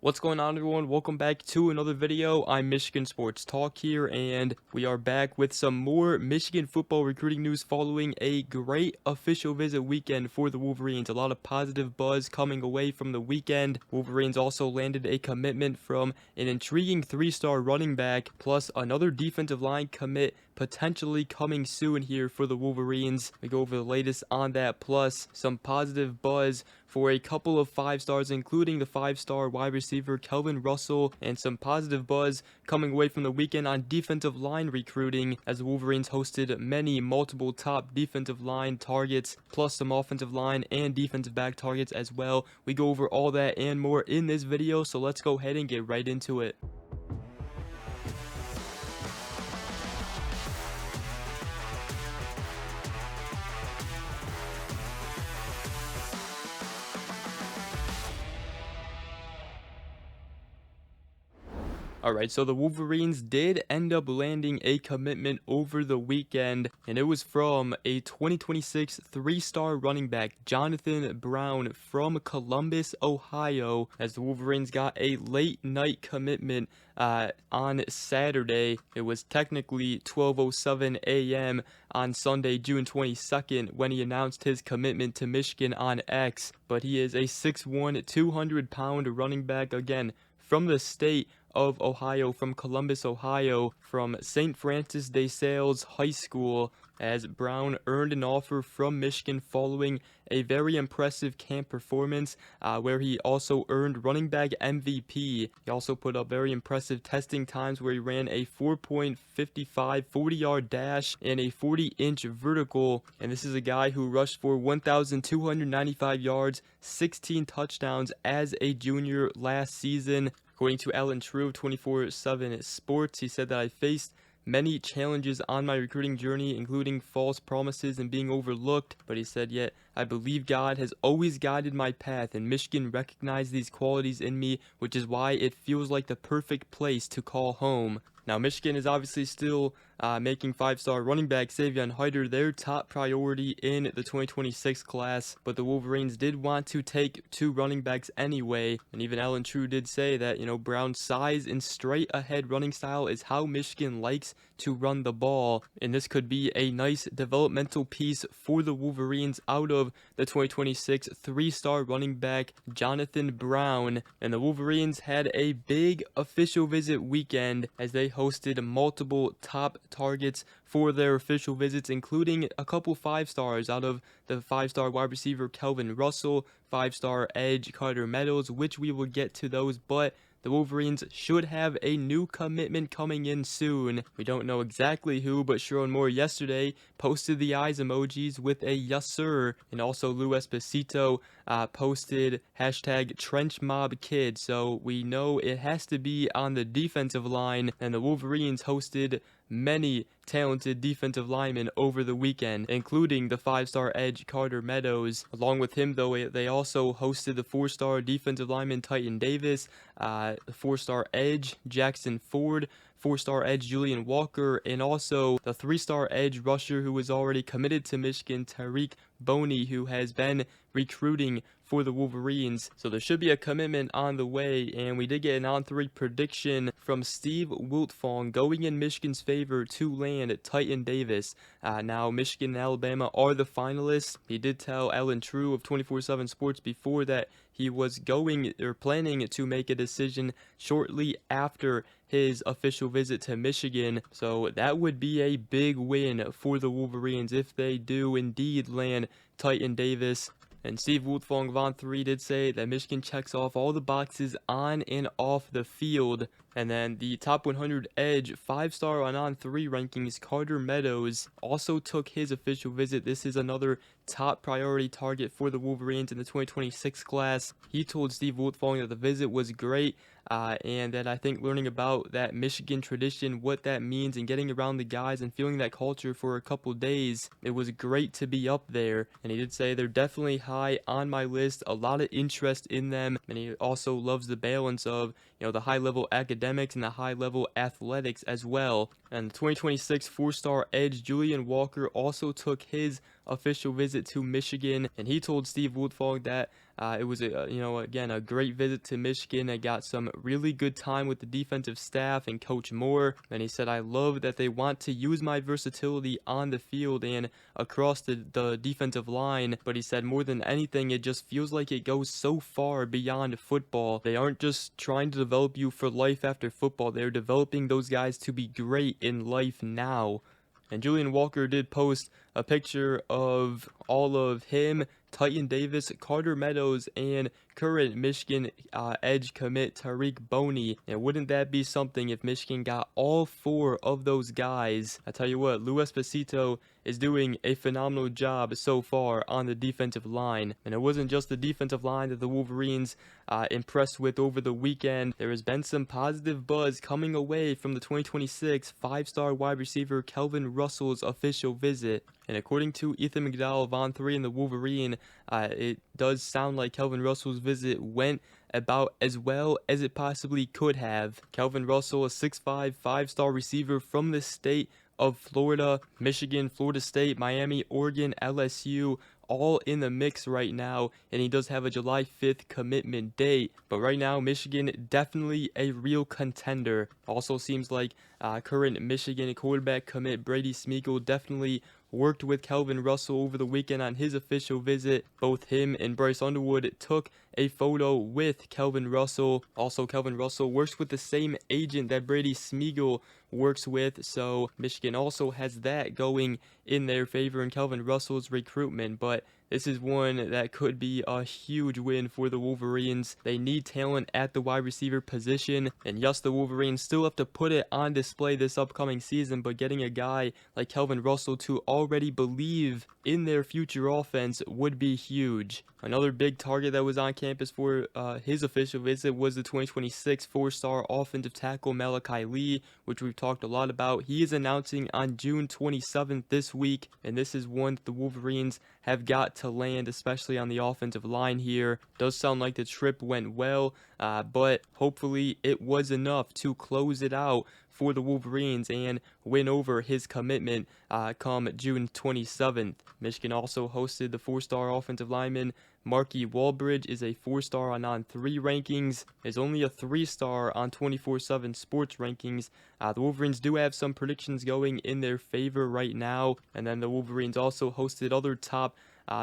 What's going on, everyone? Welcome back to another video. I'm Michigan Sports Talk here, and we are back with some more Michigan football recruiting news following a great official visit weekend for the Wolverines. A lot of positive buzz coming away from the weekend. Wolverines also landed a commitment from an intriguing 3-star running back, plus another defensive line commit potentially coming soon here for the Wolverines. We go over the latest on that, plus some positive buzz for a couple of 5-stars, including the 5-star wide receiver Kelvin Russell, and some positive buzz coming away from the weekend on defensive line recruiting, as the Wolverines hosted multiple top defensive line targets, plus some offensive line and defensive back targets as well. We go over all that and more in this video, so let's go ahead and get right into it. Alright, so the Wolverines did end up landing a commitment over the weekend, and it was from a 2026 3-star running back, Jonathan Brown from Columbus, Ohio, as the Wolverines got a late night commitment on Saturday. It was technically 12:07 a.m. on Sunday, June 22nd, when he announced his commitment to Michigan on X, but he is a 6'1", 200-pound running back, again, from the state of Ohio, from Columbus, Ohio, from St. Francis de Sales High School, as Brown earned an offer from Michigan following a very impressive camp performance where he also earned running back MVP. He also put up very impressive testing times where he ran a 4.55 40-yard dash and a 40-inch vertical, and this is a guy who rushed for 1,295 yards, 16 touchdowns as a junior last season. According to Alan True of 24/7 Sports, he said that I faced many challenges on my recruiting journey, including false promises and being overlooked, but he said, yet I believe God has always guided my path, and Michigan recognized these qualities in me, which is why it feels like the perfect place to call home. Now, Michigan is obviously still making 5-star running back Savion Hyder their top priority in the 2026 class, but the Wolverines did want to take 2 running backs anyway, and even Alan True did say that, Brown's size and straight ahead running style is how Michigan likes to run the ball, and this could be a nice developmental piece for the Wolverines out of the 2026 3-star running back Jonathan Brown. And the Wolverines had a big official visit weekend as they hosted multiple top targets for their official visits, including a couple 5-stars out of the 5-star wide receiver Kelvin Russell, 5-star edge Carter Meadows, which we will get to those, but the Wolverines should have a new commitment coming in soon. We don't know exactly who, but Sharon Moore yesterday posted the eyes emojis with a yes sir, and also Lou Esposito posted hashtag trench mob kid, so we know it has to be on the defensive line, and the Wolverines hosted many talented defensive linemen over the weekend, including the 5-star edge Carter Meadows. Along with him, though, they also hosted the 4-star defensive lineman Titan Davis, the 4-star edge Jackson Ford, 4-star edge Julian Walker, and also the 3-star edge rusher who was already committed to Michigan, Tariq Boney, who has been recruiting for the Wolverines. So there should be a commitment on the way, and we did get an on-3 prediction from Steve Wiltfong going in Michigan's favor to land Titan Davis. Now, Michigan and Alabama are the finalists. He did tell Alan True of 24/7 Sports before that he was planning to make a decision shortly after his official visit to Michigan. So that would be a big win for the Wolverines if they do indeed land Titan Davis. And Steve Wiltfong of On3 did say that Michigan checks off all the boxes on and off the field. And then the top 100 edge 5-star on On3 rankings, Carter Meadows, also took his official visit. This is another top priority target for the Wolverines in the 2026 class. He told Steve Wiltfong that the visit was great, and that I think learning about that Michigan tradition, what that means, and getting around the guys and feeling that culture for a couple days, it was great to be up there. And he did say they're definitely high on my list, a lot of interest in them, and he also loves the balance of, the high-level academics and the high-level athletics as well. And the 2026 4-star edge Julian Walker also took his official visit to Michigan, and he told Steve Wiltfong that it was again a great visit to Michigan. I got some really good time with the defensive staff and Coach Moore, and he said, I love that they want to use my versatility on the field and across the defensive line, but he said more than anything it just feels like it goes so far beyond football. They aren't just trying to develop you for life after football, they're developing those guys to be great in life now. And Julian Walker did post a picture of all of him, Titan Davis, Carter Meadows, and current Michigan edge commit Tariq Boney. And wouldn't that be something if Michigan got all 4 of those guys? I tell you what, Lou Esposito is doing a phenomenal job so far on the defensive line. And it wasn't just the defensive line that the Wolverines impressed with over the weekend. There has been some positive buzz coming away from the 2026 5-star wide receiver Kelvin Russell's official visit. And according to Ethan McDowell of On3 and the Wolverine, it does sound like Kelvin Russell's visit went about as well as it possibly could have. Kelvin Russell, a 6'5", 5-star receiver from the state of Florida, Michigan, Florida State, Miami, Oregon, LSU, all in the mix right now, and he does have a July 5th commitment date. But right now, Michigan definitely a real contender. Also seems like current Michigan quarterback commit Brady Smeagol definitely worked with Kelvin Russell over the weekend on his official visit. Both him and Bryce Underwood took a photo with Kelvin Russell. Also, Kelvin Russell works with the same agent that Brady Smeagol works with, so Michigan also has that going in their favor in Kelvin Russell's recruitment. But this is one that could be a huge win for the Wolverines. They need talent at the wide receiver position, and yes, the Wolverines still have to put it on display this upcoming season, but getting a guy like Kelvin Russell to already believe in their future offense would be huge. Another big target that was on campus for his official visit was the 2026 4-star offensive tackle Malachi Lee, which we've talked a lot about. He is announcing on June 27th this week, and this is one that the Wolverines have got to land, especially on the offensive line here. Does sound like the trip went well, but hopefully it was enough to close it out for the Wolverines and win over his commitment come June 27th. Michigan also hosted the 4-star offensive lineman Marky Walbridge, is a 4-star on On3 rankings, is only a 3-star on 24/7 Sports rankings. The Wolverines do have some predictions going in their favor right now, and then the Wolverines also hosted other top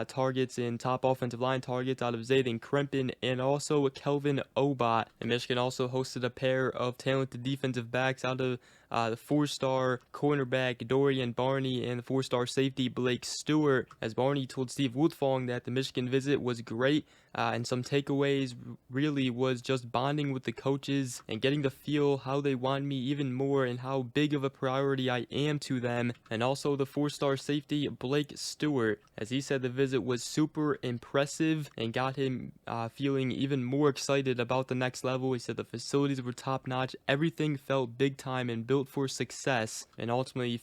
targets and top offensive line targets out of Zayden Krempin and also Kelvin Obot. And Michigan also hosted a pair of talented defensive backs out of the 4-star cornerback Dorian Barney and the 4-star safety Blake Stewart, as Barney told Steve Wiltfong that the Michigan visit was great, and some takeaways really was just bonding with the coaches and getting to feel how they want me even more and how big of a priority I am to them. And also the 4-star safety Blake Stewart, as he said the visit was super impressive and got him feeling even more excited about the next level. He said the facilities were top notch, everything felt big time and built for success, and ultimately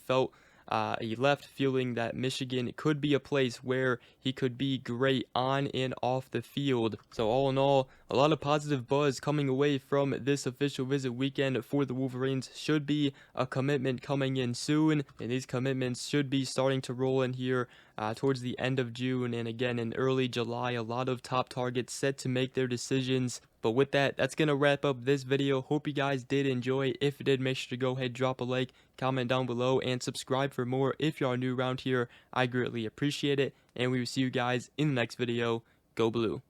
he left feeling that Michigan could be a place where he could be great on and off the field. So all in all, a lot of positive buzz coming away from this official visit weekend for the Wolverines. Should be a commitment coming in soon, and these commitments should be starting to roll in here towards the end of June and again in early July. A lot of top targets set to make their decisions. But with that, that's going to wrap up this video. Hope you guys did enjoy. If you did, make sure to go ahead, drop a like, comment down below, and subscribe for more if you are new around here. I greatly appreciate it, and we will see you guys in the next video. Go Blue.